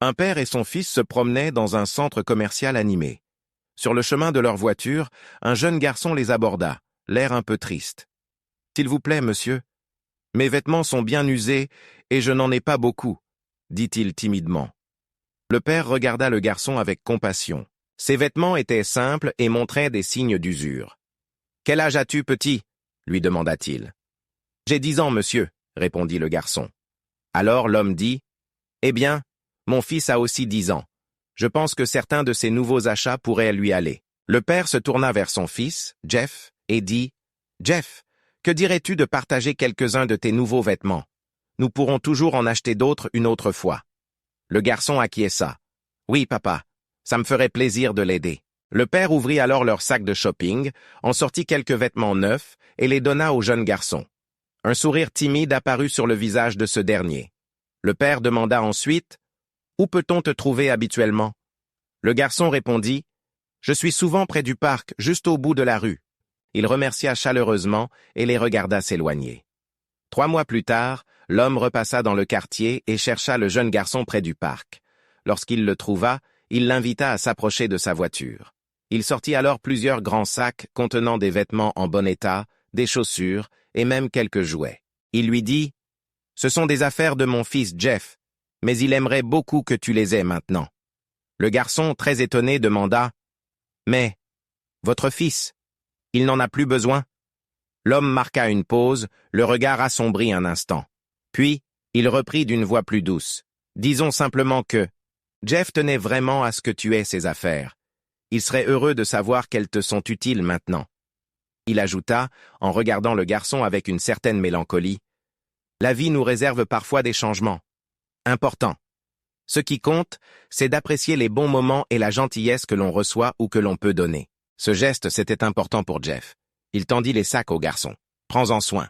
Un père et son fils se promenaient dans un centre commercial animé. Sur le chemin de leur voiture, un jeune garçon les aborda, l'air un peu triste. « S'il vous plaît, monsieur, mes vêtements sont bien usés et je n'en ai pas beaucoup, » dit-il timidement. Le père regarda le garçon avec compassion. Ses vêtements étaient simples et montraient des signes d'usure. « Quel âge as-tu, petit » lui demanda-t-il. « J'ai 10 ans, monsieur, » répondit le garçon. Alors l'homme dit, « Eh bien, mon fils a aussi 10 ans. Je pense que certains de ses nouveaux achats pourraient lui aller. » Le père se tourna vers son fils, Jeff, et dit, « Jeff, que dirais-tu de partager quelques-uns de tes nouveaux vêtements? Nous pourrons toujours en acheter d'autres une autre fois. » Le garçon acquiesça. « Oui, papa, ça me ferait plaisir de l'aider. » Le père ouvrit alors leur sac de shopping, en sortit quelques vêtements neufs et les donna au jeune garçon. Un sourire timide apparut sur le visage de ce dernier. Le père demanda ensuite, « Où peut-on te trouver habituellement? » Le garçon répondit, « Je suis souvent près du parc, juste au bout de la rue. » Il remercia chaleureusement et les regarda s'éloigner. 3 mois plus tard, l'homme repassa dans le quartier et chercha le jeune garçon près du parc. Lorsqu'il le trouva, il l'invita à s'approcher de sa voiture. Il sortit alors plusieurs grands sacs contenant des vêtements en bon état, des chaussures et même quelques jouets. Il lui dit, « Ce sont des affaires de mon fils Jeff, mais il aimerait beaucoup que tu les aies maintenant. » Le garçon, très étonné, demanda, « Mais, votre fils, il n'en a plus besoin ?» L'homme marqua une pause, le regard assombri un instant. Puis, il reprit d'une voix plus douce. « Disons simplement que Jeff tenait vraiment à ce que tu aies ces affaires. Il serait heureux de savoir qu'elles te sont utiles maintenant. » Il ajouta, en regardant le garçon avec une certaine mélancolie, « La vie nous réserve parfois des changements. Importants. Ce qui compte, c'est d'apprécier les bons moments et la gentillesse que l'on reçoit ou que l'on peut donner. » Ce geste, c'était important pour Jeff. Il tendit les sacs au garçon. « Prends-en soin. »